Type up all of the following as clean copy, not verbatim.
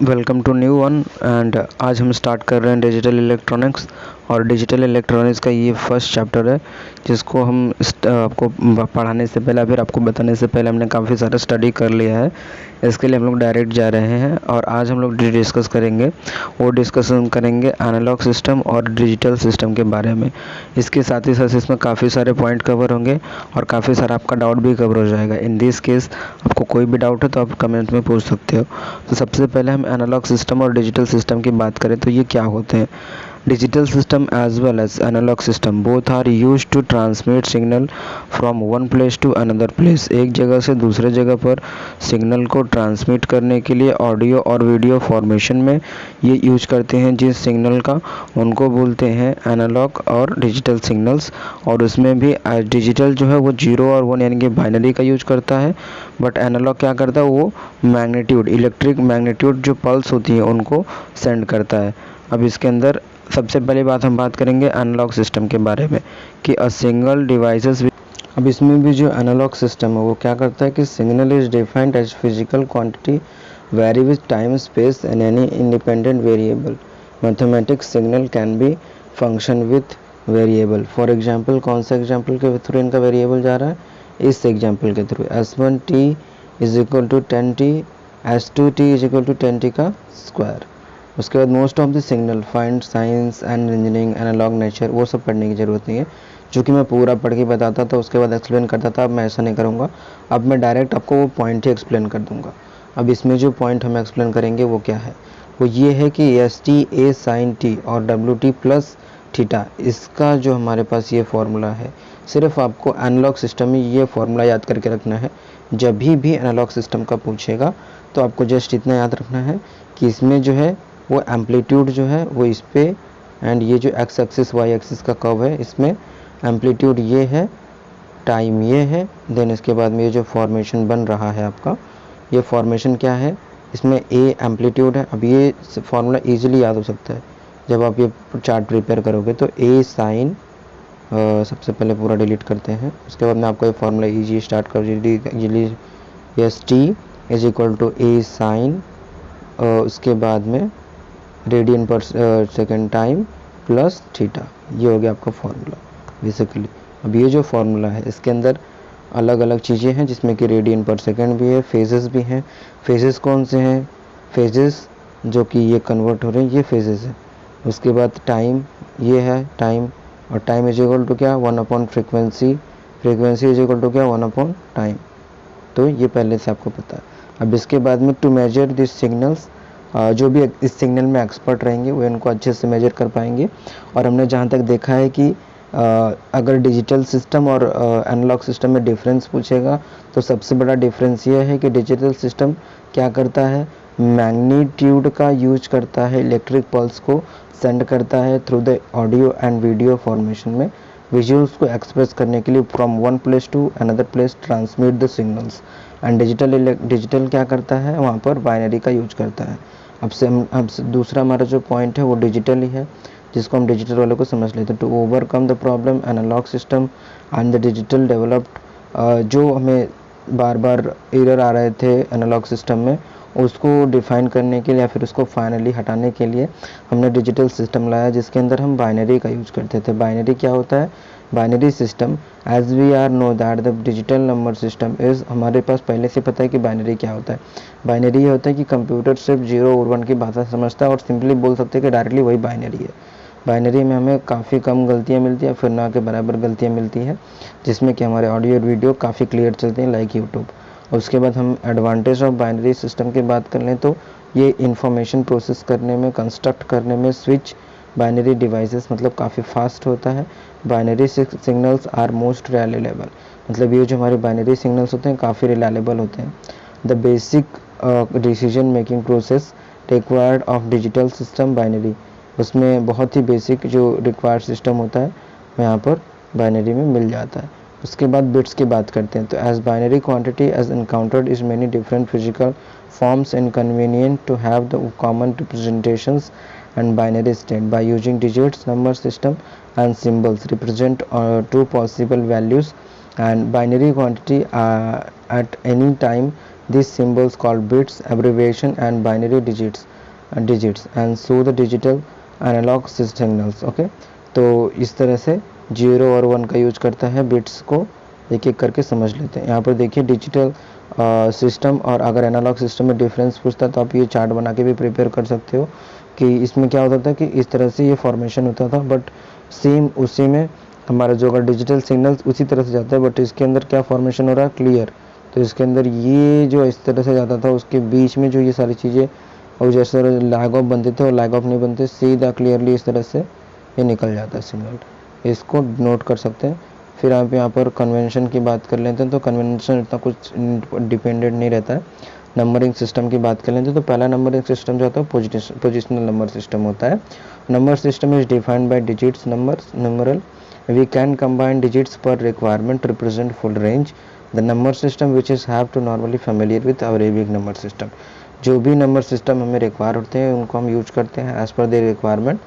Welcome to new one and आज हम start कर रहे हैं डिजिटल इलेक्ट्रॉनिक्स। और डिजिटल इलेक्ट्रॉनिक्स का ये फर्स्ट चैप्टर है जिसको हम आपको पढ़ाने से पहले फिर आपको बताने से पहले हमने काफ़ी सारा स्टडी कर लिया है। इसके लिए हम लोग डायरेक्ट जा रहे हैं और आज हम लोग डिस्कस करेंगे डिस्कशन करेंगे एनालॉग सिस्टम और डिजिटल सिस्टम के बारे में। इसके साथ ही साथ इसमें काफ़ी सारे पॉइंट कवर होंगे और काफ़ी सारा आपका डाउट भी कवर हो जाएगा। इन दिस केस आपको कोई भी डाउट है तो आप कमेंट में पूछ सकते हो। तो सबसे पहले हम एनालॉग सिस्टम और डिजिटल सिस्टम की बात करें तो ये क्या होते हैं। Digital system as well as analogue system both are used to transmit signal from one place to another place. एक जगह से दूसरे जगह पर सिग्नल को ट्रांसमिट करने के लिए ऑडियो और वीडियो फॉर्मेशन में ये यूज करते हैं। जिस सिग्नल का उनको बोलते हैं एनालॉग और डिजिटल सिग्नल्स। और उसमें भी डिजिटल जो है वो 0 और 1 यानी कि बाइनरी का यूज करता है, बट एनालॉग क्या करता है वो मैग्नीट्यूड इलेक्ट्रिक मैग्नीट्यूड जो पल्स होती है उनको सेंड करता है। अब इसके अंदर सबसे पहली बात हम बात करेंगे एनालॉग सिस्टम के बारे में कि अ सिंगल डिवाइसेस। अब इसमें भी जो एनालॉग सिस्टम है वो क्या करता है कि signal is defined as physical quantity vary with time space and any independent variable. Mathematics signal can be function with variable. For example कौन सा एग्जांपल के थ्रू इनका वेरिएबल जा रहा है, इस एग्जांपल के through S1t is equal to 10t, S2t is equal to 10t का स्क्वायर। उसके बाद most of the signal find science and engineering analogue nature, वो सब पढ़ने की ज़रूरत नहीं है। जो कि मैं पूरा पढ़ के बताता था उसके बाद एक्सप्लेन करता था, अब मैं ऐसा नहीं करूँगा। अब मैं डायरेक्ट आपको वो पॉइंट ही एक्सप्लेन कर दूँगा। अब इसमें जो पॉइंट हम एक्सप्लेन करेंगे वो क्या है, वो ये है कि ST A sin t और WT प्लस थीटा, इसका जो हमारे पास ये फॉर्मूला है, सिर्फ आपको एनालॉग सिस्टम में ये फॉर्मूला याद करके रखना है। जब भी एनालॉग सिस्टम का पूछेगा तो आपको जस्ट इतना याद रखना है कि इसमें जो है वो एम्पलीट्यूड जो है वो इस पे, एंड ये जो एक्स एक्सिस वाई एक्सिस का कर्व है इसमें एम्पलीट्यूड ये है, टाइम ये है। देन इसके बाद में ये जो फॉर्मेशन बन रहा है आपका, ये फॉर्मेशन क्या है, इसमें ए एम्पलीट्यूड है। अब ये फॉर्मूला इजीली याद हो सकता है जब आप ये चार्ट प्रिपेयर करोगे। तो ए साइन, सबसे पहले पूरा डिलीट करते हैं, उसके बाद मैं आपको ये फार्मूला ईजी स्टार्ट कर easily. S T is equal to A sine, उसके बाद में रेडियन पर सेकेंड टाइम प्लस थीटा, ये हो गया आपका फार्मूला बेसिकली। अब ये जो फार्मूला है इसके अंदर अलग अलग चीज़ें हैं जिसमें कि रेडियन पर सेकेंड भी है, फेजेस भी हैं। फेजेस कौन से हैं, फेजेस जो कि ये कन्वर्ट हो रहे हैं ये फेजेस है। उसके बाद टाइम, ये है टाइम, और टाइम इज इक्वल टू क्या, 1 upon frequency, frequency is equal to क्या, 1 अपॉन टाइम। तो ये पहले से आपको पता है। अब इसके बाद में टू मेजर दिस सिग्नल्स, जो भी इस सिग्नल में एक्सपर्ट रहेंगे वो इनको अच्छे से मेजर कर पाएंगे। और हमने जहाँ तक देखा है कि अगर डिजिटल सिस्टम और एनालॉग सिस्टम में डिफरेंस पूछेगा तो सबसे बड़ा डिफरेंस ये है कि डिजिटल सिस्टम क्या करता है, मैग्नीट्यूड का यूज करता है, इलेक्ट्रिक पल्स को सेंड करता है through the audio and video formation में, विजुअल्स को एक्सप्रेस करने के लिए from one place to another place transmit the signals. And digital क्या करता है, वहाँ पर बाइनरी का यूज करता है। अब दूसरा हमारा जो पॉइंट है वो डिजिटल ही है, जिसको हम डिजिटल वाले को समझ लेते हैं। To overcome the problem analogue system and the digital developed, जो हमें बार बार एरर आ रहे थे एनालॉग सिस्टम में, उसको डिफाइन करने के लिए या फिर उसको फाइनली हटाने के लिए हमने डिजिटल सिस्टम लाया जिसके अंदर हम बाइनरी का यूज करते थे। बाइनरी क्या होता है, binary system as we are know that the digital number system is, हमारे पास पहले से पता है कि बाइनरी क्या होता है। बाइनरी ये होता है कि कंप्यूटर सिर्फ 0 और 1 की भाषा समझता है और सिंपली बोल सकते हैं कि डायरेक्टली वही बाइनरी है। बाइनरी में हमें काफ़ी कम गलतियाँ मिलती हैं, फिर ना के बराबर गलतियाँ मिलती हैं, जिसमें कि हमारे ऑडियो और वीडियो काफ़ी क्लियर चलते हैं लाइक यूट्यूब। और उसके बाद हम एडवांटेज ऑफ बाइनरी सिस्टम की बात कर लें तो ये इंफॉर्मेशन प्रोसेस करने में, कंस्ट्रक्ट करने में, स्विच बाइनरी डिवाइसेस मतलब काफ़ी फास्ट होता है। Binary signals are most reliable, मतलब ये जो हमारे बाइनरी सिग्नल्स होते हैं काफ़ी रिलायबल होते हैं। The basic decision making process required of digital system binary, उसमें बहुत ही बेसिक जो रिक्वायर्ड सिस्टम होता है वो यहाँ पर बाइनरी में मिल जाता है। उसके बाद बिट्स की बात करते हैं तो as binary quantity as encountered is many different physical forms inconvenient to have the common representations and binary state by using digits, number system and symbols represent two possible values and binary quantity at any time These symbols called bits, abbreviation and binary digits and show the digital analog signals. Okay, तो इस तरह से 0 और 1 का use करता है। Bits को एक एक करके समझ लेते हैं। यहाँ पर देखिए डिजिटल सिस्टम और अगर एनालॉग सिस्टम में डिफरेंस पूछता तो आप ये चार्ट बना के भी प्रिपेयर कर सकते हो कि इसमें क्या होता था कि इस तरह से ये फॉर्मेशन होता था, बट सेम उसी में हमारा जो अगर डिजिटल सिग्नल्स उसी तरह से जाता है, बट इसके अंदर क्या फॉर्मेशन हो रहा है, क्लियर। तो इसके अंदर ये जो इस तरह से जाता था उसके बीच में जो ये सारी चीज़ें और जैसे लैग ऑफ बनते थे और लैग ऑफ नहीं बनते, सीधा क्लियरली इस तरह से ये निकल जाता है सिग्नल। इसको नोट कर सकते हैं। फिर आप यहाँ पर कन्वेंशन की बात कर लेते हैं, तो कन्वेंशन इतना कुछ डिपेंडेंट नहीं रहता है। नंबरिंग सिस्टम की बात कर लेते हैं, तो पहला नंबरिंग सिस्टम जो होता है पोजिशनल नंबर सिस्टम होता है। Number system is defined by digits numeral. We can combine digits per requirement to represent full range. The number system which is have to normally familiar with Arabic number system. जो भी number system हमें require होते हैं उनको हम use करते हैं as per their requirement,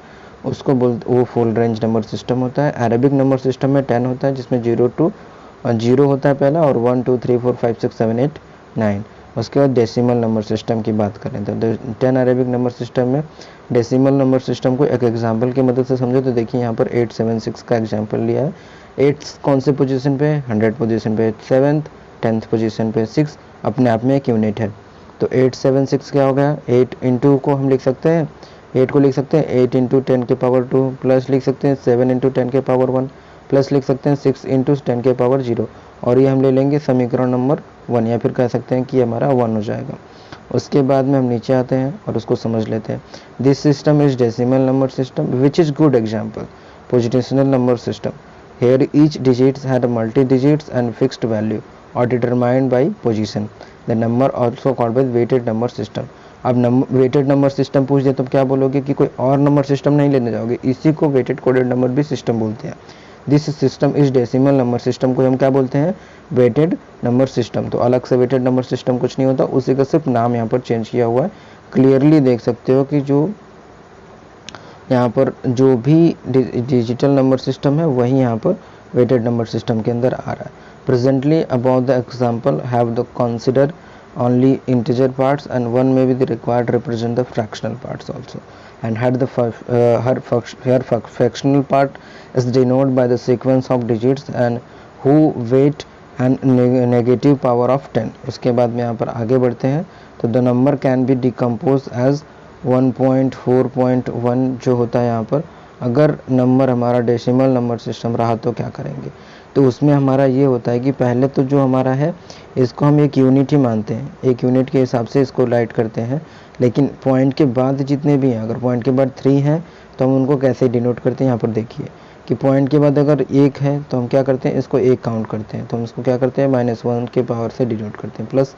उसको वो फुल रेंज नंबर सिस्टम होता है। अरेबिक नंबर सिस्टम में 10 होता है, जिसमें 0 होता है पहला, और 1 2 3 4 5 6 7 8 9। उसके बाद डेसिमल नंबर सिस्टम की बात करें तो 10 अरेबिक नंबर सिस्टम में डेसिमल नंबर सिस्टम को एक एग्जांपल की मदद से समझो तो देखिए यहाँ पर 876 का एग्जांपल लिया है। 8 कौन से पोजीशन पे, 100 पोजीशन पे, 7th 10th पोजीशन पे, 6 अपने आप में एक यूनिट है। तो 876 क्या हो गया, 8 इंटू को हम लिख सकते हैं, 8 को लिख सकते हैं 8 इंटू 10 के पावर 2, प्लस लिख सकते हैं 7 इंटू 10 के पावर 1, प्लस लिख सकते हैं 6 इंटू 10 के पावर 0, और ये हम ले लेंगे समीकरण नंबर 1, या फिर कह सकते हैं कि हमारा 1 हो जाएगा। उसके बाद में हम नीचे आते हैं और उसको समझ लेते हैं। This system is decimal number system which is good example positional number system. Here each digits had multi digits and fixed value और determined by position. The number also called by weighted number system. अब weighted number system पूछ दे तो क्या बोलोगे कि कोई और नंबर सिस्टम नहीं लेने जाओगे, इसी को वेटेड कोडेड नंबर भी सिस्टम बोलते हैं। This system is decimal number system को हम क्या बोलते हैं, वेटेड नंबर सिस्टम। तो अलग से वेटेड नंबर सिस्टम कुछ नहीं होता, उसी का सिर्फ नाम यहाँ पर चेंज किया हुआ है। क्लियरली देख सकते हो कि जो यहाँ पर जो भी डिजिटल नंबर सिस्टम है वही यहाँ पर वेटेड नंबर सिस्टम के अंदर आ रहा है। Presently about the example have the consider only integer parts and one may be the required to represent the fractional parts also, and had the here fractional part is denoted by the sequence of digits and who weight and negative power of 10। उसके बाद में यहाँ पर आगे बढ़ते हैं तो the number can be decomposed as 1.4.1 जो होता है यहाँ पर। अगर नंबर हमारा डेसिमल नंबर सिस्टम रहा तो क्या करेंगे, तो उसमें हमारा ये होता है कि पहले तो जो हमारा है इसको हम एक यूनिट ही मानते हैं, एक यूनिट के हिसाब से इसको राइट करते हैं। लेकिन पॉइंट के बाद जितने भी हैं, अगर पॉइंट के बाद 3 हैं तो हम उनको कैसे डिनोट करते हैं, यहाँ पर देखिए कि पॉइंट के बाद अगर 1 है तो हम क्या करते हैं, इसको 1 काउंट करते हैं, तो हम इसको क्या करते हैं -1 के पावर से डिनोट करते हैं, प्लस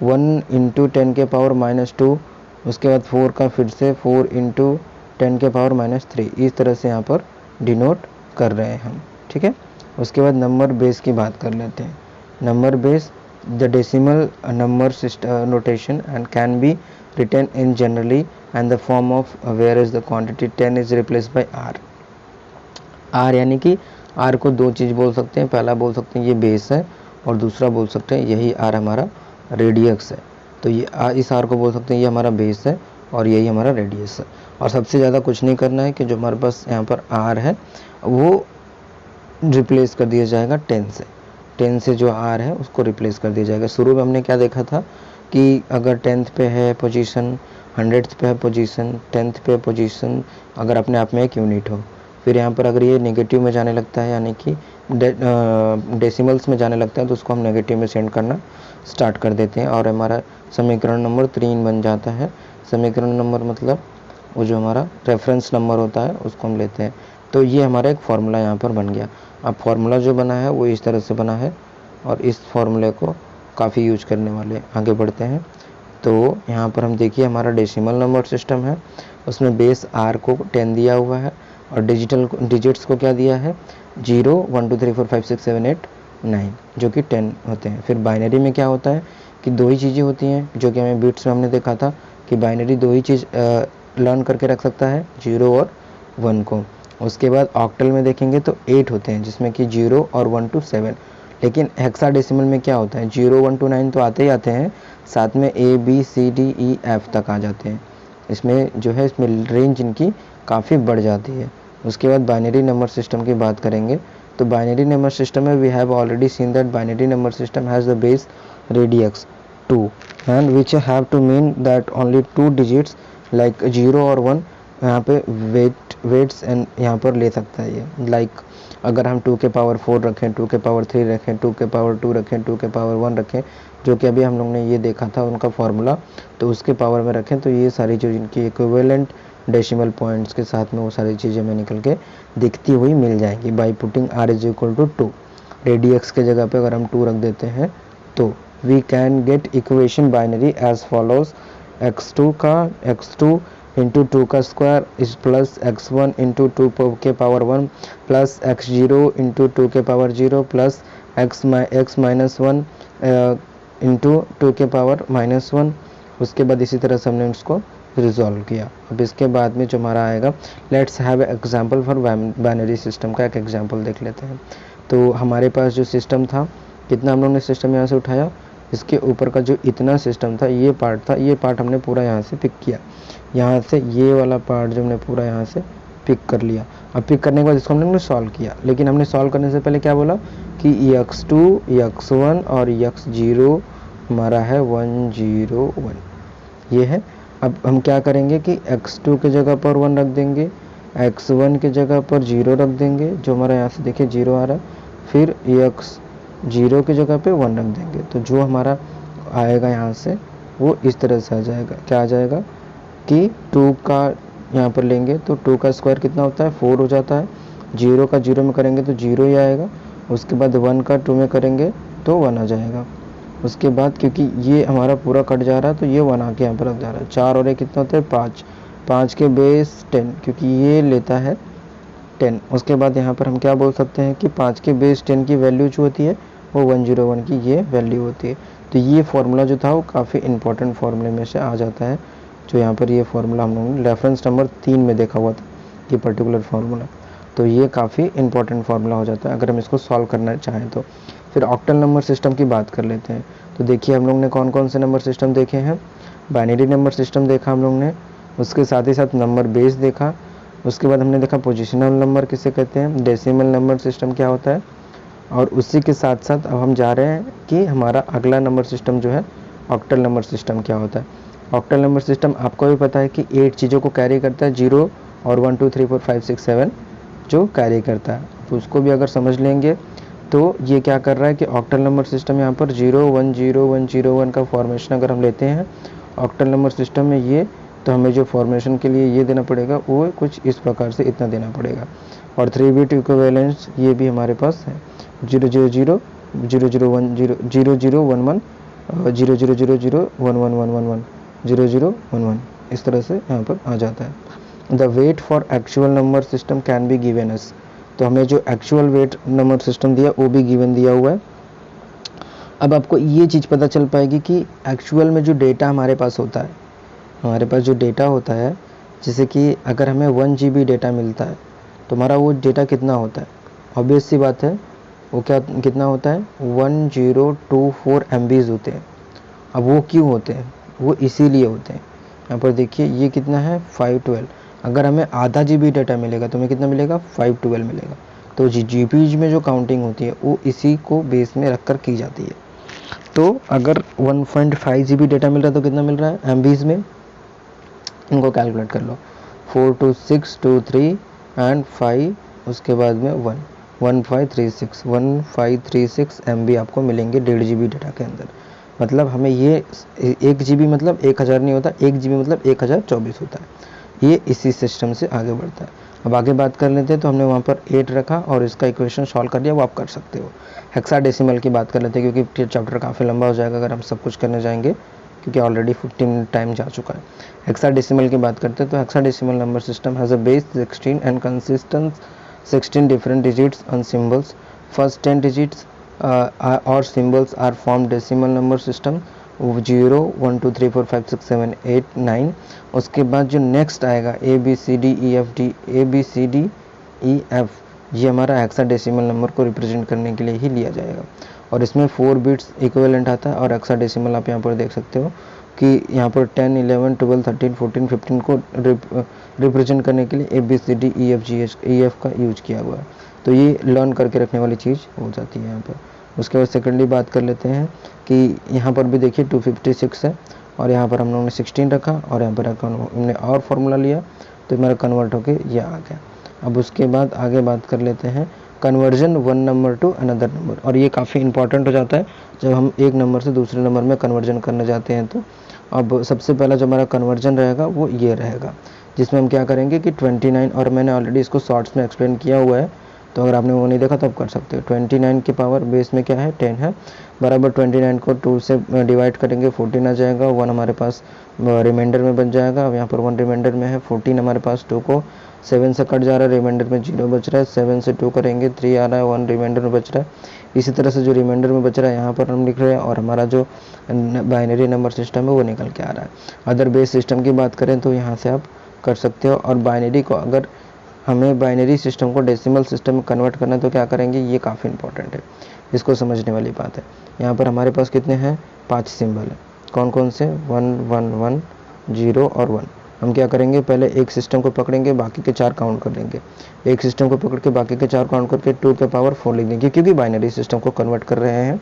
1 इंटू 10 के पावर -2, उसके बाद 4 का फिर से 4 इंटू 10 के पावर -3, इस तरह से यहाँ पर डिनोट कर रहे हैं हम, ठीक है। उसके बाद नंबर बेस की बात कर लेते हैं। Number base the decimal number notation and can be written in generally and the form of where is the quantity 10 is replace by R. R यानी कि आर को दो चीज़ बोल सकते हैं, पहला बोल सकते हैं ये बेस है और दूसरा बोल सकते हैं यही आर हमारा रेडियस है। तो ये इस आर को बोल सकते हैं ये हमारा बेस है और यही हमारा रेडियस है। और सबसे ज़्यादा कुछ नहीं करना है कि जो हमारे पास यहाँ पर आर है वो रिप्लेस कर दिया जाएगा 10 से। 10 से जो आर है उसको रिप्लेस कर दिया जाएगा। शुरू में हमने क्या देखा था कि अगर 10th पे है पोजीशन, 100th पे है पोजीशन, 10th पे पोजीशन, अगर अपने आप में एक यूनिट हो, फिर यहाँ पर अगर ये नेगेटिव में जाने लगता है यानी कि डेसिमल्स में जाने लगता है तो उसको हम नेगेटिव में सेंड करना स्टार्ट कर देते हैं और हमारा समीकरण नंबर 3 बन जाता है। समीकरण नंबर मतलब वो जो हमारा रेफरेंस नंबर होता है उसको हम लेते हैं। तो ये हमारा एक फार्मूला यहाँ पर बन गया। अब फार्मूला जो बना है वो इस तरह से बना है और इस फार्मूले को काफ़ी यूज करने वाले। आगे बढ़ते हैं तो यहाँ पर हम देखिए हमारा डेसिमल नंबर सिस्टम है, उसमें बेस आर को 10 दिया हुआ है और डिजिट्स को क्या दिया है 0 1 2 3 4 5 6 7 8 9 जो कि 10 होते हैं। फिर बाइनरी में क्या होता है कि दो ही चीज़ें होती हैं, जो कि हमें बिट्स में हमने देखा था कि बाइनरी दो ही चीज़ लर्न करके रख सकता है, 0 और 1 को। उसके बाद ऑक्टल में देखेंगे तो 8 होते हैं जिसमें कि 0 और 1 to 7 लेकिन हेक्साडेसिमल में क्या होता है, 0 1 2 9 तो आते ही आते हैं, साथ में ABCDEF तक आ जाते हैं। इसमें जो है इसमें रेंज इनकी काफ़ी बढ़ जाती है। उसके बाद बाइनरी नंबर सिस्टम की बात करेंगे। तो बाइनरी नंबर सिस्टम में we have already seen that binary number system has the base radius 2 and which have to mean that only 2 digits like 0 और 1 यहाँ पे वेट्स एंड यहाँ पर ले सकता है ये। लाइक अगर हम 2 के पावर 4 रखें, 2 के पावर 3 रखें, 2 के पावर 2 रखें, 2 के पावर 1 रखें, जो कि अभी हम लोग ने ये देखा था उनका फॉर्मूला, तो उसके पावर में रखें तो ये सारी जो इनकी इक्विवेलेंट डेसिमल पॉइंट्स के साथ में वो सारी चीज़ें हमें निकल के दिखती हुई मिल जाएंगी by putting r is equal to 2। Radix के जगह पे अगर हम 2 रख देते हैं तो we can get equation binary as follows, x2 का x2 इंटू 2 का square is plus x1 into 2 के पावर 1 प्लस x0 इंटू 2 के power 0 plus x minus 1 into 2 के पावर माइनस 1। उसके बाद इसी तरह से हमने उसको रिजॉल्व किया। अब इसके बाद में जो हमारा आएगा, let's have example for binary system का एक एग्जांपल देख लेते हैं। तो हमारे पास जो सिस्टम था, कितना हम लोग ने सिस्टम यहाँ से उठाया, इसके ऊपर का जो इतना सिस्टम था, ये पार्ट था, ये पार्ट हमने पूरा यहाँ से पिक किया, यहाँ से ये वाला पार्ट जो हमने पूरा यहाँ से पिक कर लिया। अब पिक करने के बाद इसको हमने सॉल्व किया, लेकिन हमने सॉल्व करने से पहले क्या बोला कि x2 x1 और x0 हमारा है 101, ये है। अब हम क्या करेंगे कि x2 के जगह पर 1 रख देंगे, x1 के जगह पर 0 रख देंगे, जो हमारा यहाँ से देखिए 0 आ रहा है, फिर x0 की जगह पे 1 रख देंगे, तो जो हमारा आएगा यहाँ से वो इस तरह से आ जाएगा। क्या आ जाएगा कि 2 का यहाँ पर लेंगे तो 2 का स्क्वायर कितना होता है, 4 हो जाता है। 0 का 0 में करेंगे तो 0 ही आएगा। उसके बाद 1 का 2 में करेंगे तो 1 आ जाएगा। उसके बाद क्योंकि ये हमारा पूरा कट जा रहा है तो ये 1 आके यहाँ पर रख जा रहा है। 4 और 1 कितना होता है 5, 5 के बेस 10, क्योंकि ये लेता है 10। उसके बाद यहाँ पर हम क्या बोल सकते हैं कि 5 के बेस 10 की वैल्यू जो होती है वो 101 की ये वैल्यू होती है। तो ये फार्मूला जो था वो काफ़ी इंपॉर्टेंट फार्मूले में से आ जाता है, जो यहाँ पर ये फार्मूला हम लोगों ने रेफरेंस नंबर 3 में देखा हुआ था, ये पर्टिकुलर फार्मूला। तो ये काफ़ी इंपॉर्टेंट फार्मूला हो जाता है अगर हम इसको सॉल्व करना चाहें तो। फिर ऑक्टल नंबर सिस्टम की बात कर लेते हैं। तो देखिए हम लोग ने कौन कौन से नंबर सिस्टम देखे हैं। बाइनरी नंबर सिस्टम देखा हम लोग ने, उसके साथ ही साथ नंबर बेस देखा। उसके बाद हमने देखा पोजिशनल नंबर किसे कहते हैं, डेसिमल नंबर सिस्टम क्या होता है, और उसी के साथ साथ अब हम जा रहे हैं कि हमारा अगला नंबर सिस्टम जो है ऑक्टल नंबर सिस्टम क्या होता है। ऑक्टल नंबर सिस्टम आपको भी पता है कि 8 चीज़ों को कैरी करता है, 0 और 1 2 3 4 5 6 7 जो कैरी करता है। तो उसको भी अगर समझ लेंगे तो ये क्या कर रहा है कि ऑक्टल नंबर सिस्टम यहाँ पर 0 1 0 1 0 1 का फॉर्मेशन अगर हम लेते हैं ऑक्टल नंबर सिस्टम में ये, तो हमें जो फॉर्मेशन के लिए ये देना पड़ेगा वो कुछ इस प्रकार से इतना देना पड़ेगा। और 3 बिट इक्विवेलेंस ये भी हमारे पास है, 0 0 0 0 0 1 0 0 0 1 1 0 0 0 0 1 1 1 1 1 0 0 1 1, इस तरह से यहाँ पर आ जाता है। The weight for actual number system can be given us, तो हमें जो एक्चुअल वेट नंबर सिस्टम दिया वो भी गिवन दिया हुआ है। अब आपको ये चीज़ पता चल पाएगी कि एक्चुअल में जो डेटा हमारे पास होता है, हमारे पास जो डेटा होता है, जैसे कि अगर हमें 1 GB डेटा मिलता है तो हमारा वो डेटा कितना होता है, ऑब्वियस सी बात है वो क्या कितना होता है 1024 MBs होते हैं। अब वो क्यों होते हैं, वो इसीलिए होते हैं, यहाँ पर देखिए ये कितना है 512। अगर हमें आधा GB डाटा मिलेगा तो हमें कितना मिलेगा 512 मिलेगा। तो GBs में जो काउंटिंग होती है वो इसी को बेस में रख कर की जाती है। तो अगर 1.5 GB डाटा मिल रहा है तो कितना मिल रहा है MBs में, इनको कैलकुलेट कर लो, 4 2 6 2 3 एंड 5, उसके बाद में 1536 MB आपको मिलेंगे 1.5 GB डाटा के अंदर। मतलब हमें ये 1 GB मतलब 1000 नहीं होता, 1 GB मतलब 1024 होता है। ये इसी सिस्टम से आगे बढ़ता है। अब आगे बात कर लेते हैं, तो हमने वहाँ पर 8 रखा और इसका इक्वेशन सॉल्व कर दिया, वो आप कर सकते हो। हेक्साडेसिमल की बात कर लेते हैं क्योंकि चैप्टर काफ़ी लंबा हो जाएगा अगर हम सब कुछ करने जाएंगे, क्योंकि ऑलरेडी 15 टाइम जा चुका है। हेक्साडेसिमल की बात करते हैं तो hexadecimal number system has a base 16 and consistent 16 different digits and symbols. First 10 digits or symbols are formed decimal number system 0 1 2 3 4 5 6 7 8 9। उसके बाद जो नेक्स्ट आएगा ABCDEFG ABCDEF ये हमारा हेक्साडेसिमल नंबर को रिप्रेजेंट करने के लिए ही लिया जाएगा। और इसमें 4 बिट्स इक्विवेलेंट आता है और हेक्साडेसिमल आप यहाँ पर देख सकते हो कि यहाँ पर 10, 11, 12, 13, 14, 15 को रिप्रेजेंट करने के लिए ABCD EF का यूज किया हुआ है। तो ये लर्न करके रखने वाली चीज़ हो जाती है यहाँ पर। उसके बाद सेकेंडली बात कर लेते हैं कि यहाँ पर भी देखिए 256 है और यहाँ पर हम लोगों ने 16 रखा और यहाँ पर हमने और फार्मूला लिया तो हमारा कन्वर्ट होके ये आ गया। अब उसके बाद आगे बात कर लेते हैं conversion one number two another number, और ये काफ़ी इंपॉर्टेंट हो जाता है जब हम एक नंबर से दूसरे नंबर में कन्वर्जन करने जाते हैं। तो अब सबसे पहला जो हमारा कन्वर्जन रहेगा वो ये रहेगा, जिसमें हम क्या करेंगे कि 29, और मैंने ऑलरेडी इसको शॉर्ट्स में एक्सप्लेन किया हुआ है, तो अगर आपने वो नहीं देखा तो आप कर सकते हो। 29 की पावर बेस में क्या है 10 है, बराबर 29 को 2 से डिवाइड करेंगे 14 आ जाएगा, 1 हमारे पास रिमाइंडर में बच जाएगा। अब यहाँ पर 1 रिमाइंडर में है, 14 हमारे पास 2 को 7 से कट जा रहा है, रिमाइंडर में 0 बच रहा है, 7 से 2 करेंगे 3 आ रहा है, 1 रिमाइंडर में बच रहा है। इसी तरह से जो रिमाइंडर में बच रहा है यहाँ पर हम लिख रहे हैं और हमारा जो बाइनरी नंबर सिस्टम है वो निकल के आ रहा है। अदर बेस सिस्टम की बात करें तो यहाँ से आप कर सकते हो, और बाइनरी को अगर हमें बाइनरी सिस्टम को डेसिमल सिस्टम में कन्वर्ट करना है तो क्या करेंगे, ये काफ़ी इंपॉर्टेंट है, इसको समझने वाली बात है। यहाँ पर हमारे पास कितने हैं 5 सिंबल है, कौन कौन से 1 1 1 0 और 1। हम क्या करेंगे, पहले एक सिस्टम को पकड़ेंगे, बाकी के 4 काउंट कर लेंगे। एक सिस्टम को पकड़ के बाकी के 4 काउंट करके 2 के पावर 4 लिख देंगे, क्योंकि बाइनरी सिस्टम को कन्वर्ट कर रहे हैं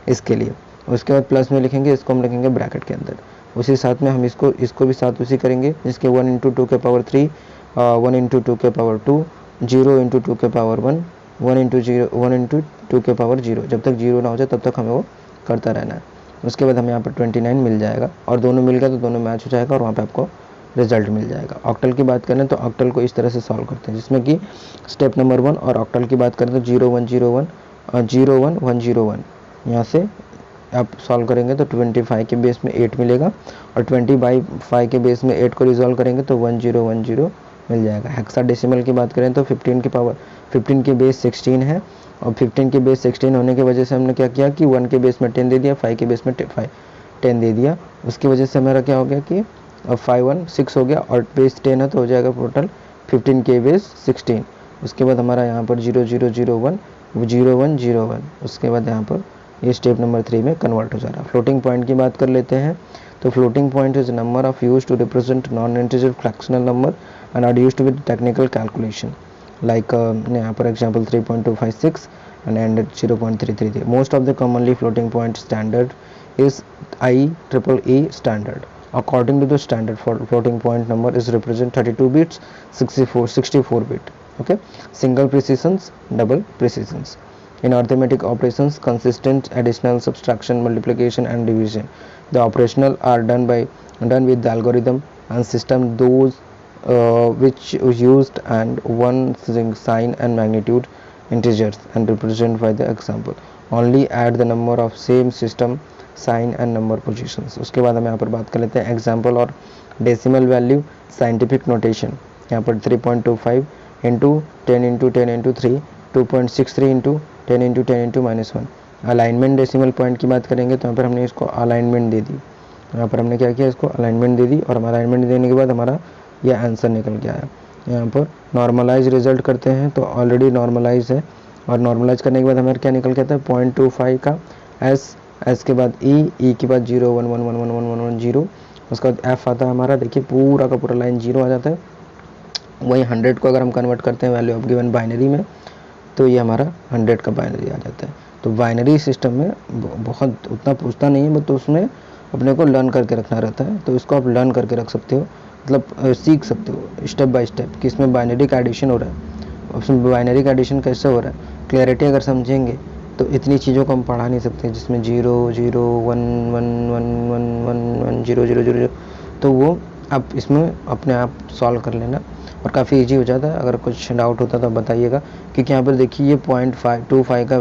इसके लिए। उसके बाद प्लस में लिखेंगे, इसको हम लिखेंगे ब्रैकेट के अंदर। उसी साथ में हम इसको भी साथ उसी करेंगे, जिसके 1 इंटू 2 के पावर 3, 1 इंटू 2 के पावर 2, 0 इंटू 2 के पावर 1, 1 इंटू 2 के पावर 0। जब तक 0 ना हो जाए तब तक हमें वो करता रहना है। उसके बाद हमें यहाँ पर 29 मिल जाएगा, और दोनों मिल गया तो दोनों मैच हो जाएगा और वहाँ पे आपको रिजल्ट मिल जाएगा। ऑक्टल की बात करें तो ऑक्टल को इस तरह से सॉल्व करते हैं, जिसमें कि स्टेप नंबर 1, और ऑक्टल की बात करें तो 0 1 0 1 0 1 1 0 1। यहाँ से आप सॉल्व करेंगे तो 25 के बेस में 8 मिलेगा, और 25 के बेस में 8 को रिजॉल्व करेंगे तो 1010 मिल जाएगा। हेक्साडेसिमल की बात करें तो 15 के बेस 16 है, और 15 के बेस 16 होने की वजह से हमने क्या किया कि 1 के बेस में 10 दे दिया, 5 के बेस में 10 दे दिया। उसकी वजह से हमारा क्या हो गया कि 5 1 6 हो गया, और बेस 10 है तो हो जाएगा टोटल 15 के बेस 16। उसके बाद हमारा यहाँ पर 0 0 0 1 0 1 0 1। उसके बाद यहाँ पर ये स्टेप नंबर 3 में कन्वर्ट हो जा रहा है। फ्लोटिंग पॉइंट की बात कर लेते हैं तो floating point is number of use to represent non integer fractional number and are used with technical calculation like यहाँ पर example 3.256 and 0.333. Most of the commonly floating point standard is IEEE standard. According to the standard, floating point number is represent 32 bits, 64 bit. Okay, single precisions, double precisions. In arithmetic operations, consistent additional, subtraction, multiplication and division, the operational are done with the algorithm and system those which used and one sign and magnitude integers and represented by the example. Only add the number of same system sign and number positions. उसके बाद हम यहाँ पर बात कर लेते हैं example और डेसिमल वैल्यू साइंटिफिक नोटेशन। यहाँ पर 3.25 into 10 into 10 into 3, 2.63 into 10 into 10 into -1। Alignment decimal point की बात करेंगे तो यहाँ पर हमने इसको अलाइनमेंट दे दी, यहाँ पर हमने क्या किया, इसको अलाइनमेंट दे दी, और हमारा अलाइनमेंट देने के बाद हमारा यह आंसर निकल गया है। यहाँ पर नॉर्मलाइज रिजल्ट करते हैं तो ऑलरेडी नॉर्मलाइज है, और नॉर्मलाइज करने के बाद हमारे क्या निकल के आता है 0.25 का एस के बाद ई के बाद 0 1 1 1 1 1 1 0। उसके बाद एफ आता है हमारा, देखिए पूरा का पूरा लाइन 0 आ जाता है। वही 100 को अगर हम कन्वर्ट करते हैं वैल्यू ऑफ गिवन बाइनरी में तो ये हमारा 100 का बाइनरी आ जाता है। तो बाइनरी सिस्टम में बहुत उतना पूछता नहीं है, बट तो उसमें अपने को लर्न करके रखना रहता है, तो इसको आप लर्न करके रख सकते हो, मतलब सीख सकते हो स्टेप बाय स्टेप कि इसमें बाइनरी का एडिशन हो रहा है। उसमें बाइनरी का एडिशन कैसे हो रहा है, क्लैरिटी अगर समझेंगे तो इतनी चीज़ों को हम पढ़ा नहीं सकते, जिसमें 0 0 1 1 1 1 1 1 0 0 0 0, तो वो आप इसमें अपने आप सॉल्व कर लेना और काफ़ी इजी हो जाता है। अगर कुछ डाउट होता तो बताइएगा, क्योंकि यहाँ पर देखिए ये 0.25 का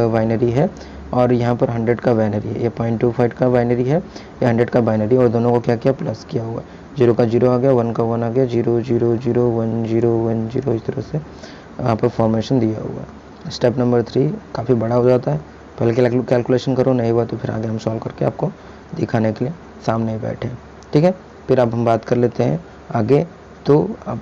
बाइनरी है और यहाँ पर 100 का बाइनरी है। ये 0.25 का बाइनरी है, ये 100 का बाइनरी, और दोनों को क्या किया प्लस किया हुआ। 0 का 0 आ गया, 1 का 1 आ गया, 0 0 0 1 0 1 0, इस तरह से यहाँ पर फॉर्मेशन दिया हुआ है। स्टेप नंबर 3 काफ़ी बड़ा हो जाता है, पहले कैलकुलेशन करो, नहीं हुआ तो फिर आगे हम सॉल्व करके आपको दिखाने के लिए सामने ही बैठे हैं। ठीक है, फिर अब हम बात कर लेते हैं आगे। तो अब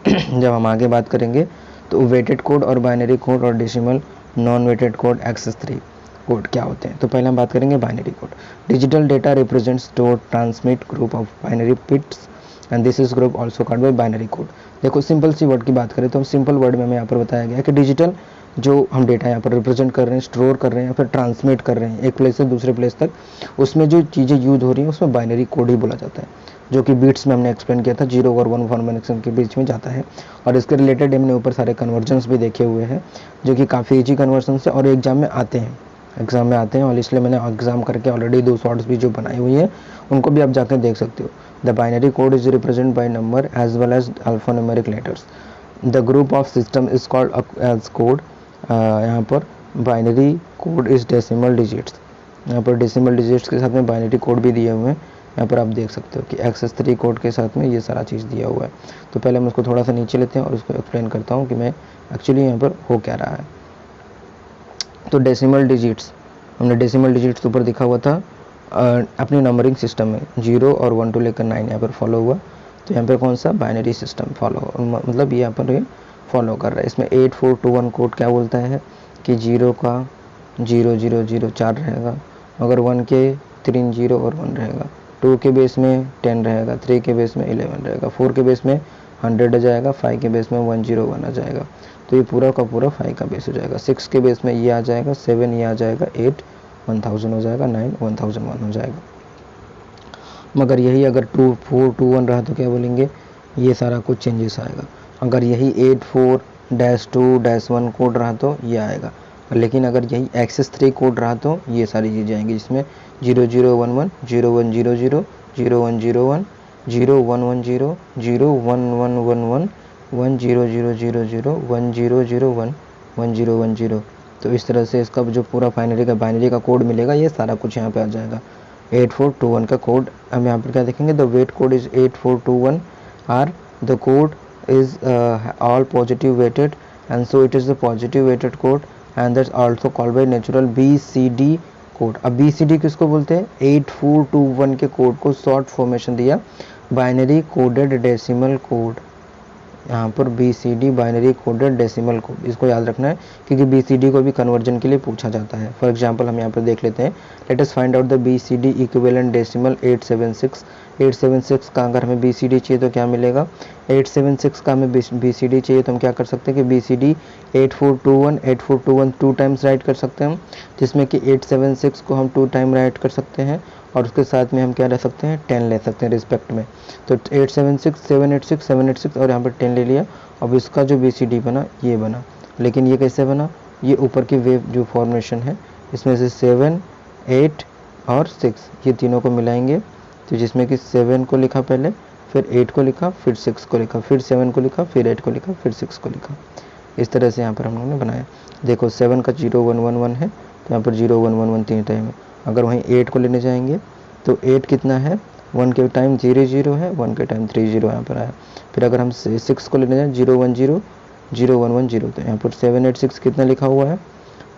जब हम आगे बात करेंगे तो वेटेड कोड और बाइनरी कोड और decimal non weighted code excess 3 code क्या होते हैं। तो पहले हम बात करेंगे binary code. Digital data represents store transmit group of binary bits and this is group also called by binary code. देखो सिंपल सी वर्ड की बात करें तो हम सिंपल वर्ड में हमें यहाँ पर बताया गया कि डिजिटल जो हम डेटा यहाँ पर रिप्रेजेंट कर रहे हैं, स्टोर कर रहे हैं या फिर ट्रांसमिट कर रहे हैं एक प्लेस से दूसरे प्लेस तक, उसमें जो चीज़ें यूज हो रही हैं उसमें बाइनरी कोड ही बोला जाता है, जो कि बीट्स में हमने एक्सप्लेन किया था, 0 और 1 फॉर्मेशन के बीच में जाता है। और इसके रिलेटेड हमने ऊपर सारे कन्वर्जन्स भी देखे हुए हैं जो कि काफ़ी ईजी कन्वर्जन है और एग्जाम में आते हैं और इसलिए मैंने एग्जाम करके ऑलरेडी 2 शॉर्ट्स भी जो बनाई हुई है उनको भी आप जाकर देख सकते हो। The binary code is represent by number as well as alphanumeric letters. The group of system is called as code. यहाँ पर binary code is decimal digits, यहाँ पर डेसिमल डिजिट्स के साथ में बाइनरी कोड भी दिए हुए हैं। यहाँ पर आप देख सकते हो कि एक्सेस 3 कोड के साथ में ये सारा चीज़ दिया हुआ है। तो पहले हम उसको थोड़ा सा नीचे लेते हैं और उसको एक्सप्लेन करता हूँ कि मैं एक्चुअली यहाँ पर हो क्या रहा है। तो डेसिमल डिजिट्स, हमने डेसिमल डिजिट्स ऊपर दिखा हुआ था अपनी नंबरिंग सिस्टम में 0 और 1 to लेकर 9 यहाँ पर फॉलो हुआ। तो यहाँ पर कौन सा बाइनरी सिस्टम फॉलो, मतलब ये यहाँ पर ये फॉलो कर रहा है। इसमें 8421 कोड क्या बोलता है कि 0 का 0 0 0 4 रहेगा, अगर 1 के 3 0 और 1 रहेगा, 2 के बेस में 10 रहेगा, 3 के बेस में 11 रहेगा, 4 के बेस में 100 आ जाएगा, 5 के बेस में 101 आ जाएगा। तो ये पूरा का पूरा 5 का बेस हो जाएगा। 6 के बेस में ये आ जाएगा, 7 ये आ जाएगा, 8 1000 हो जाएगा, 9 1001 हो जाएगा। मगर यही अगर 2 4 2 1 रहा तो क्या बोलेंगे, ये सारा कुछ चेंजेस आएगा। अगर यही 84-2-1 कोड रहा तो ये आएगा, लेकिन अगर यही एक्सेस 3 कोड रहा तो ये सारी चीज़ें आएंगी, जिसमें 0011 0100 0101 0110 0111 100000 1001 1010। तो इस तरह से इसका जो पूरा बाइनरी का कोड मिलेगा, ये सारा कुछ यहाँ पे आ जाएगा। 8421 का कोड हम यहाँ पर क्या देखेंगे, the weight code is 8421 are the code is all positive weighted and so it is the positive weighted code and that's also called by natural BCD code. अब BCD किसको बोलते हैं, 8421 के कोड को शॉर्ट फॉर्मेशन दिया binary coded decimal code. यहाँ पर BCD binary coded decimal code, इसको याद रखना है क्योंकि BCD को भी कन्वर्जन के लिए पूछा जाता है। फॉर एग्जांपल हम यहाँ पर देख लेते हैं, let us find out the BCD equivalent decimal 876। 876 का अगर हमें BCD चाहिए तो क्या मिलेगा, 876 का हमें BCD चाहिए तो हम क्या कर सकते हैं कि BCD 8421 2 टाइम्स राइट कर सकते हैं हम, जिसमें कि 876 को हम 2 टाइम राइट कर सकते हैं और उसके साथ में हम क्या रह सकते हैं, 10 ले सकते हैं रिस्पेक्ट में। तो 876 786 786 और यहाँ पर 10 ले लिया। अब इसका जो BCD बना ये बना, लेकिन ये कैसे बना, ये ऊपर की वेव जो फॉर्मेशन है इसमें से 7 8 और 6 ये तीनों को मिलाएंगे, तो जिसमें कि 7 को लिखा पहले, फिर 8 को लिखा, फिर 6 को लिखा, फिर 7 को लिखा, फिर 8 को लिखा, फिर 6 को लिखा। इस तरह से यहाँ पर हम लोगों ने बनाया। देखो 7 का 0111 है तो यहाँ पर 0111 3 टाइम है। अगर वहीं 8 को लेने जाएंगे तो 8 कितना है, 1 के टाइम 00 है, 1 के टाइम 30 यहाँ पर आया। फिर अगर हम 6 को लेने जाएँ 010 0110, तो यहाँ पर 786 कितना लिखा हुआ है,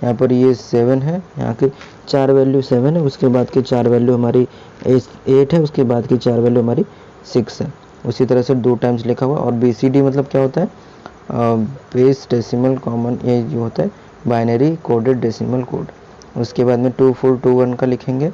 यहाँ पर ये 7 है, यहाँ की 4 वैल्यू 7 है, उसके बाद की 4 वैल्यू हमारी 8 है, उसके बाद की 4 वैल्यू हमारी 6 है। उसी तरह से 2 टाइम्स लिखा हुआ। और BCD मतलब क्या होता है, बेस डेसिमल कॉमन, ये जो होता है बाइनरी कोडेड डेसिमल कोड। उसके बाद में 2421 का लिखेंगे,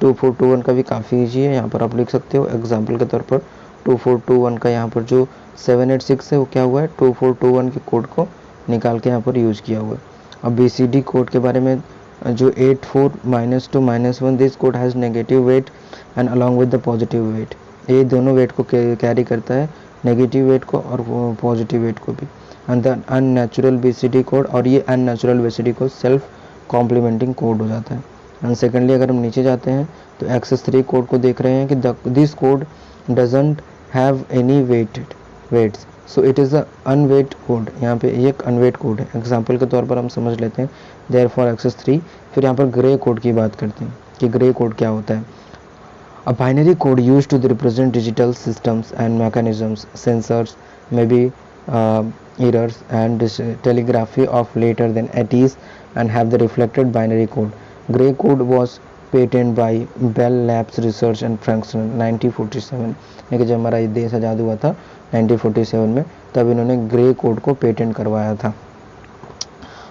2421 का भी काफ़ी ईजी है, यहाँ पर आप लिख सकते हो एग्जाम्पल के तौर पर। 2421 का यहाँ पर जो 786 है वो क्या हुआ है, 2421 के कोड को निकाल के यहाँ पर यूज़ किया हुआ है। अब BCD कोड के बारे में, जो 84 -2 -1 this code has negative weight and along with the positive weight, ये दोनों वेट को कैरी करता है, नेगेटिव वेट को और पॉजिटिव वेट को भी। And the unnatural BCD code, और ये unnatural BCD code self complementing code हो जाता है। एंड सेकेंडली अगर हम नीचे जाते हैं तो एक्सेस 3 कोड को देख रहे हैं कि this code doesn't have any weights, so it is a unweight code. यहाँ पे एक अनवेट कोड है, एग्जाम्पल के तौर पर हम समझ लेते हैं देयर फॉर एक्सेस 3। फिर यहाँ पर ग्रे कोड की बात करते हैं कि ग्रे कोड क्या होता है। A binary code used to represent digital systems and mechanisms, sensors, maybe errors and telegraphy of later than 80s and have the reflected binary code. Gray code was patent by Bell Labs research and Frankson 1947, यानी कि जब हमारा ये देश आज़ाद हुआ था 1947 में, तब इन्होंने ग्रे कोड को पेटेंट करवाया था।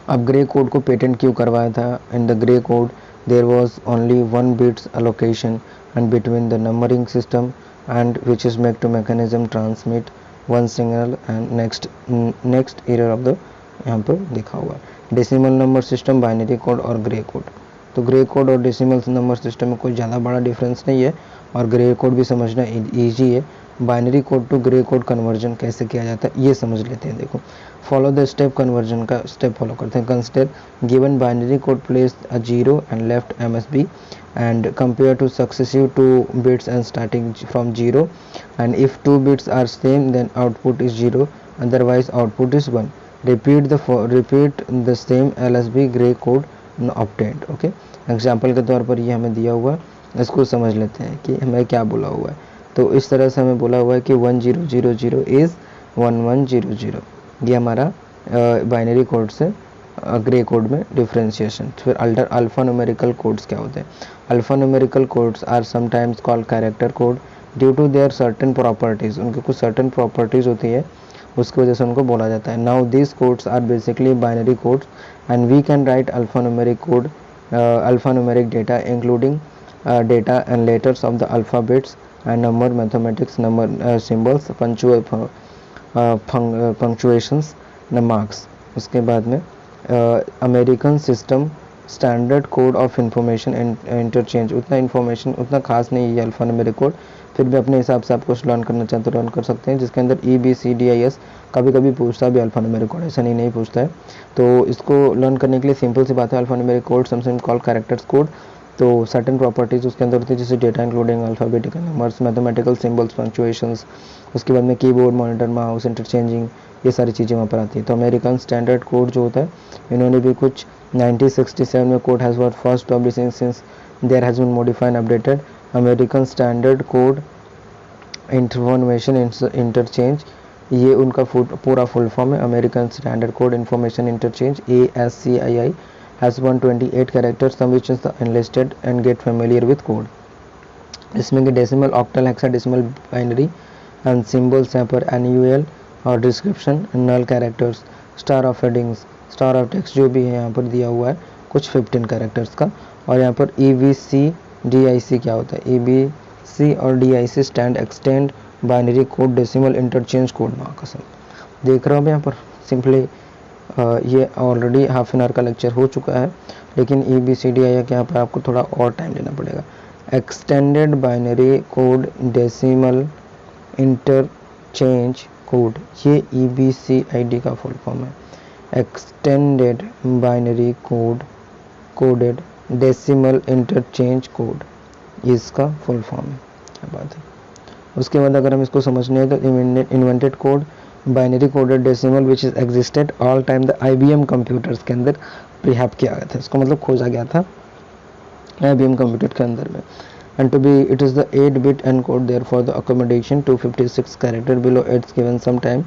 अब ग्रे कोड को पेटेंट क्यों करवाया था? In the gray code there was only 1 bits allocation and between the numbering system and which is make to mechanism transmit 1 signal and next error of the, यहाँ पर लिखा हुआ है decimal number system, binary code और gray code. तो gray code और decimal number system में कोई ज़्यादा बड़ा डिफरेंस नहीं है और ग्रे कोड भी समझना ईजी है। Binary code to gray code conversion कैसे किया जाता है ये समझ लेते हैं। देखो, फॉलो द स्टेप, कन्वर्जन का स्टेप फॉलो करते हैं। Consider given binary code place a 0 and left MSB and compare to successive 2 bits and starting from 0, and if 2 bits are same then output is 0, otherwise output is 1. repeat the same LSB gray code obtained. Okay, example के तौर पर ये हमें दिया हुआ है, इसको समझ लेते हैं कि हमें क्या बोला हुआ है। तो इस तरह से हमें बोला हुआ है कि 1000 इज़ 1100, ये हमारा बाइनरी कोड से ग्रे कोड में डिफ्रेंशिएशन। फिर अल्फा न्यूमेरिकल कोड्स क्या होते हैं? Alpha numerical codes are sometimes called character code due to their certain properties, उनके कुछ सर्टेन प्रॉपर्टीज़ होती है, उसकी वजह से उनको बोला जाता है। Now this codes are basically binary codes and we can write alpha numeric code, alpha numeric data including data and letters of the alphabets and number, mathematics, number symbols, punctuations and marks. उसके बाद में American system standard code of information interchange, उतना information उतना खास नहीं है alpha numeric code, फिर भी अपने हिसाब से आप कुछ लर्न करना चाहते हो लर्न कर सकते हैं, जिसके अंदर EBCDIS कभी कभी पूछता भी अल्फा न्यूमेरिक कोड, ऐसा नहीं पूछता है। तो इसको लर्न करने के लिए सिंपल सी बात है, alpha numeric code sometimes called characters code. तो सर्टेन प्रॉपर्टीज़ उसके अंदर होती है, जैसे data including alphabetical numbers, mathematical symbols, punctuations, उसके बाद में कीबोर्ड, मॉनिटर, माउस, इंटरचेंजिंग, ये सारी चीज़ें वहाँ पर आती है। तो अमेरिकन स्टैंडर्ड कोड जो होता है, इन्होंने भी कुछ 1967 में code has what first publishing since there has been modified updated. American standard code information interchange, ये उनका पूरा फुल फॉर्म है, American standard code information interchange, ASCII has 128 characters, some which is enlisted and get familiar with code. इसमें कि decimal, octal, hexadecimal, binary and symbols यहाँ पर annual और description, null characters, star of headings, star of text जो भी है यहाँ पर दिया हुआ है कुछ 15 कैरेक्टर्स का। और यहाँ पर EBCDIC क्या होता है? EBC और DIC stand extend binary code decimal interchange code. माँ कसम, देख रहा हूँ यहाँ पर सिंपली ये ऑलरेडी हाफ एन आवर का लेक्चर हो चुका है, लेकिन EBCDIC के यहाँ पर आपको थोड़ा और टाइम लेना पड़ेगा। Extended binary code decimal interchange code, ये EBCID का फुल फॉर्म है, extended binary code coded decimal interchange code, इसका फुल फॉर्म है। क्या बात है। उसके बाद अगर हम इसको समझने हैं तो invented code binary coded decimal which is existed all time the IBM computers के अंदर प्रीहैप किया गया था, इसको मतलब खोजा गया था IBM कंप्यूटर के अंदर में। And to be it is the 8-bit encode there for the accommodation 256 character below its given some time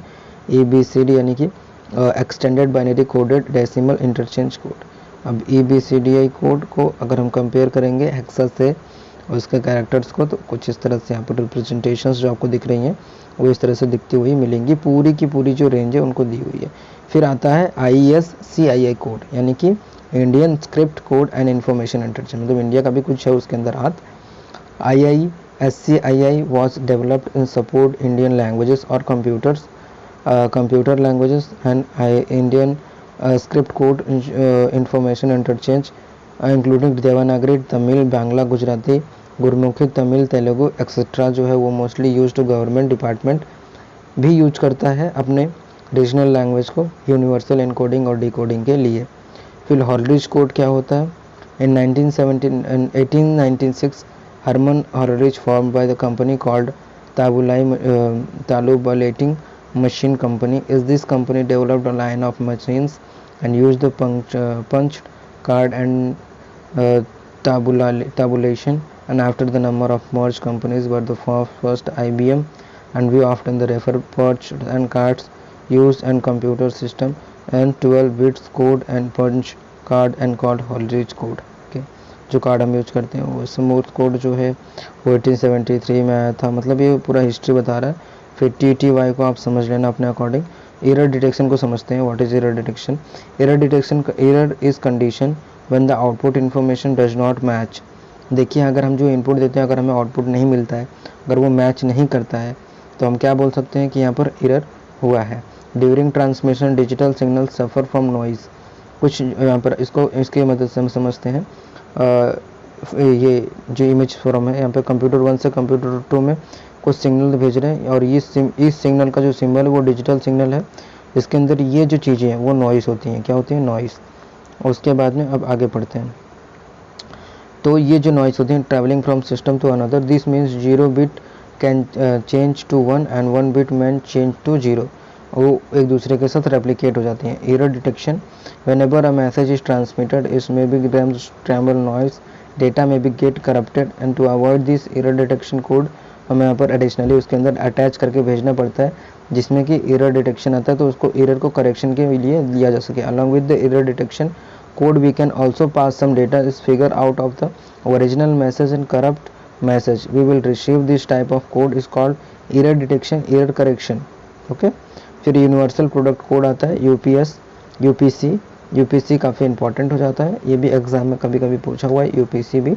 EBCD, यानी कि extended binary coded decimal interchange code. अब EBCDI कोड को अगर हम कंपेयर करेंगे हेक्सा से और उसके कैरेक्टर्स को, तो कुछ इस तरह से यहाँ पर रिप्रेजेंटेशंस जो आपको दिख रही हैं वो इस तरह से दिखती हुई मिलेंगी, पूरी की पूरी जो रेंज है उनको दी हुई है। फिर आता है ISCII कोड, यानी कि Indian script code and information interchange, मतलब इंडिया का भी कुछ है उसके अंदर हाथ। ISCII was developed in support Indian languages और computer languages and Indian script code information interchange including Devanagari, Tamil, Bangla, Gujarati, Gurmukhi, Tamil, Telugu etcetera जो है वो mostly use to government department भी यूज करता है अपने रीजनल लैंग्वेज को यूनिवर्सल एनकोडिंग और डिकोडिंग के लिए। फिर हॉलरिच कोड क्या होता है? In 1896 Herman Hollerith formed by the company called tabulating machine company. Is this company developed a line of machines and use the punch card and tabulation, and after the number of merged companies were the first IBM, and we often refer punch and cards used and computer system and 12 bits code and punch card and called Holrich code. Okay, जो card हम use करते हैं। वो smooth code जो है वो 1873 में आया था। मतलब ये पूरा हिस्ट्री बता रहा है। फिर TTY को आप समझ लेना अपने अकॉर्डिंग। एरर डिटेक्शन को समझते हैं। What is error detection? Error detection, error is condition when the output information does not match. देखिए, अगर हम जो इनपुट देते हैं, अगर हमें आउटपुट नहीं मिलता है, अगर वो मैच नहीं करता है, तो हम क्या बोल सकते हैं कि यहाँ पर एरर हुआ है। During transmission digital signal suffer from noise. कुछ यहाँ पर इसको इसकी मदद से हम समझते हैं। ये जो इमेज फॉर्म है, यहाँ पे कंप्यूटर 1 से कंप्यूटर 2 में कुछ सिग्नल भेज रहे हैं, और इस सिग्नल का जो सिंबल है वो डिजिटल सिग्नल है। इसके अंदर ये जो चीज़ें हैं वो नॉइस होती हैं। क्या होती हैं? नॉइस। उसके बाद में अब आगे पढ़ते हैं। तो ये जो नॉइस होती हैं travelling from system to another, this means 0 bit can change to 1 and 1 bit man change to 0। वो एक दूसरे के साथ रेप्लिकेट हो जाती हैं। Error detection, whenever a message is transmitted is may be travel noise, data में be get corrupted, and to avoid this error detection code हमें यहाँ पर एडिशनली उसके अंदर अटैच करके भेजना पड़ता है, जिसमें कि एरर डिटेक्शन आता है, तो उसको एरर को करेक्शन के लिए लिया जा सके। Along with the error detection code we can also pass some data is figure out of the original message and corrupt message we will receive. This type of code is called error detection, error correction. okay, फिर universal product code आता है UPS, UPC काफ़ी important हो जाता है। ये भी exam में कभी कभी पूछा हुआ है, UPC भी।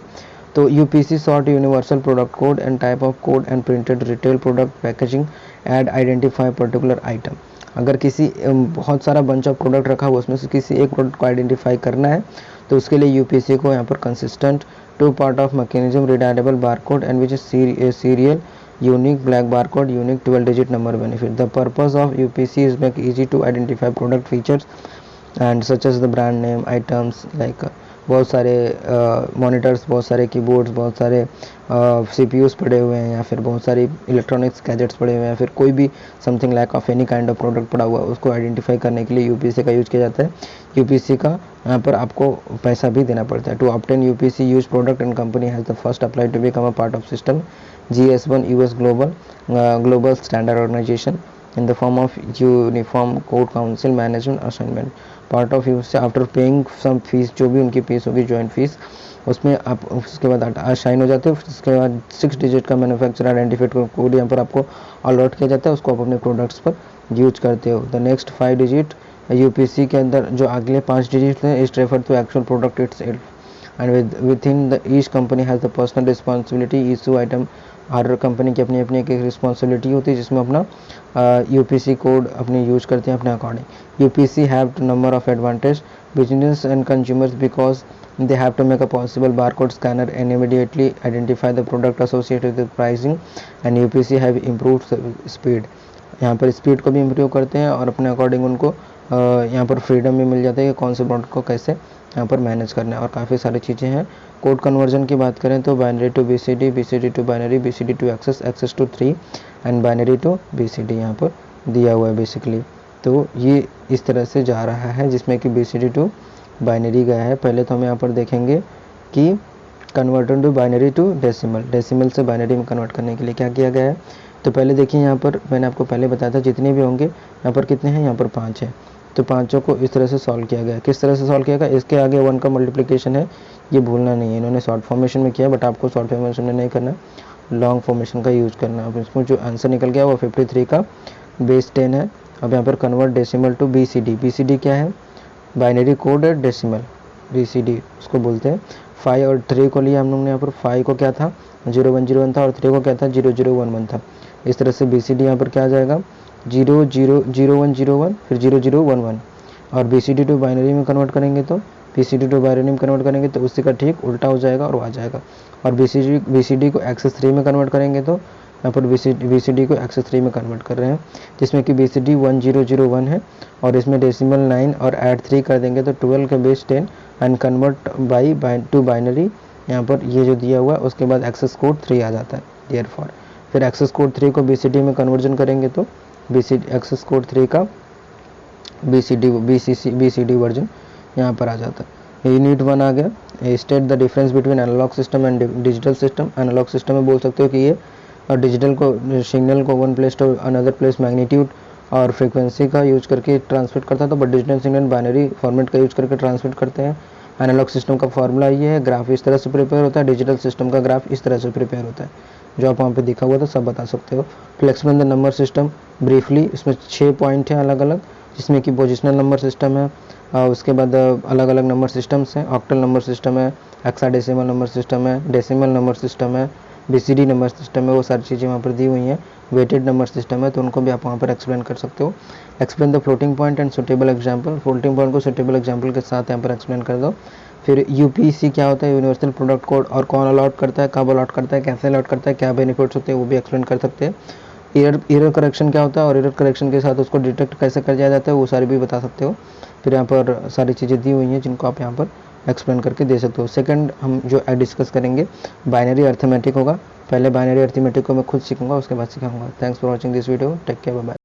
तो UPC short universal product code and type of code and printed retail product packaging aid identify particular item. अगर किसी बहुत सारा बंच ऑफ प्रोडक्ट रखा हुआ, उसमें से किसी एक प्रोडक्ट को आइडेंटिफाई करना है, तो उसके लिए UPC को यहाँ पर consistent to part of mechanism readable barcode and which is serial unique black barcode unique 12 digit number benefit. The purpose of UPC is make easy to identify product features and such as the brand name items like बहुत सारे monitors, बहुत सारे keyboards, बहुत सारे CPUs पड़े हुए हैं, या फिर बहुत सारी इलेक्ट्रॉनिक्स गैजेट्स पड़े हुए हैं, फिर कोई भी something like of any kind of product पड़ा हुआ है, उसको आइडेंटिफाई करने के लिए UPC का यूज़ किया जाता है। UPC का यहाँ पर आपको पैसा भी देना पड़ता है। To obtain UPC use product and company has the first apply to become a part of system GS1 US global standard organisation in the form of uniform code council management assignment part of use after paying some fees, जो भी उनकी fees होगी joint fees, उसमें आप उसके बाद assign हो जाते हो। उसके बाद 6 डिजिट का मैन्युफैक्चर आइडेंटिफाइड कोड यहाँ पर आपको अलॉट किया जाता है, उसको आप अपने प्रोडक्ट्स पर यूज करते हो। द नेक्स्ट 5 डिजिट UPC के अंदर जो अगले 5 डिजिट हैं is refer to actual product itself and within the each company has the personal responsibility issue item. हर कंपनी की अपनी अपनी एक रिस्पॉन्सिबिलिटी होती है, जिसमें अपना UPC कोड अपने यूज करते हैं अपने according. UPC have number of advantage business and consumers because they have to make a possible barcode scanner and immediately identify the product associated with pricing and UPC have improved speed। यहाँ पर speed को भी improve करते हैं और अपने according उनको यहाँ पर फ्रीडम भी मिल जाता है कि कौन से प्रोडक्ट को कैसे यहाँ पर मैनेज करना है, और काफ़ी सारी चीज़ें हैं। कोड कन्वर्जन की बात करें तो binary to BCD, BCD to binary, BCD to excess, excess to 3 and binary to BCD यहाँ पर दिया हुआ है बेसिकली। तो ये इस तरह से जा रहा है, जिसमें कि BCD टू बाइनरी गया है। पहले तो हम यहाँ पर देखेंगे कि converter to binary to decimal, decimal से बाइनरी में कन्वर्ट करने के लिए क्या किया गया है। तो पहले देखिए, यहाँ पर मैंने आपको पहले बताया था जितने भी होंगे यहाँ पर कितने हैं, यहाँ पर 5 हैं। तो पाँचों को इस तरह से सॉल्व किया गया। किस तरह से सॉल्व किया गया? इसके आगे 1 का मल्टीप्लिकेशन है, ये भूलना नहीं है। इन्होंने शॉर्ट फॉर्मेशन में किया, बट आपको शॉर्ट फॉर्मेशन में नहीं करना, लॉन्ग फॉर्मेशन का यूज़ करना। अब इसमें जो आंसर निकल गया वो 53 का बेस 10 है। अब यहाँ पर convert decimal to BCD, BCD क्या है? बाइनरी कोड है डेसिमल, BCD उसको बोलते हैं। 5 और 3 को लिया हम लोग ने, यहाँ पर 5 को क्या था 0101 था और 3 को क्या था 0011 था। इस तरह से BCD यहाँ पर क्या आ जाएगा 000101 फिर 0011, और BCD टू बाइनरी में कन्वर्ट करेंगे तो BCD टू बाइनरी में कन्वर्ट करेंगे तो उसी का ठीक उल्टा हो जाएगा और वो आ जाएगा। और BCD को एक्सेस 3 में कन्वर्ट करेंगे तो यहाँ पर BCD को एक्सेस 3 में कन्वर्ट कर रहे हैं, जिसमें कि BCD 1001 है और इसमें डेसिमल 9 और ऐड 3 कर देंगे तो 12 का base 10 and convert by two binary. यहाँ पर ये जो दिया हुआ है उसके बाद एक्सेस कोड 3 आ जाता है देयरफॉर। फिर एक्सेस कोड 3 को BCD में कन्वर्जन करेंगे तो एक्सेस कोड 3 का BCD वर्जन यहाँ पर आ जाता है। यूनिट 1 आ गया। State the difference between analogue system and digital system. Analogue system में बोल सकते हो कि ये और डिजिटल को सिग्नल को one place to another place magnitude और फ्रीक्वेंसी का यूज करके ट्रांसमिट करता था, but digital signal binary format का यूज करके ट्रांसमिट करते हैं। एनालॉग सिस्टम का फॉर्मूला ये है, ग्राफ इस तरह से प्रिपेयर होता है, डिजिटल सिस्टम का ग्राफ इस तरह से प्रिपेयर होता है, जो आप वहाँ पे दिखा हुआ था सब बता सकते हो। To explain the number system briefly, इसमें 6 पॉइंट हैं अलग अलग, जिसमें कि पोजिशनल नंबर सिस्टम है, उसके बाद अलग अलग नंबर सिस्टम्स हैं, ऑक्टल नंबर सिस्टम है, हेक्साडेसिमल नंबर सिस्टम है, डेसिमल नंबर सिस्टम है, बीसीडी नंबर सिस्टम है, वो सारी चीज़ें वहाँ पर दी हुई हैं। वेटेड नंबर सिस्टम है, तो उनको भी आप वहाँ पर एक्सप्लेन कर सकते हो। Explain the floating point and suitable example, floating point को सुटेबल एग्जाम्पल के साथ यहाँ पर एक्सप्लेन कर दो। फिर यूपीसी क्या होता है, यूनिवर्सल प्रोडक्ट कोड, और कौन अलॉट करता है, कब अलॉट करता है, कैसे अलॉट करता है, क्या बेनिफिट्स होते हैं, वो भी एक्सप्लेन कर सकते हैं। एरर करेक्शन क्या होता है और एरर करेक्शन के साथ उसको डिटेक्ट कैसे कर दिया जाता है, वो सारी भी बता सकते हो। फिर यहाँ पर सारी चीज़ें दी हुई हैं जिनको आप यहाँ पर एक्सप्लेन करके दे सकते हो। सेकंड हम जो डिस्कस करेंगे बाइनरी अर्थमेटिक होगा। पहले बाइनरी अर्थमेटिक को मैं खुद सीखूंगा, उसके बाद सिखाऊंगा। Thanks for watching this video, take care, bye bye.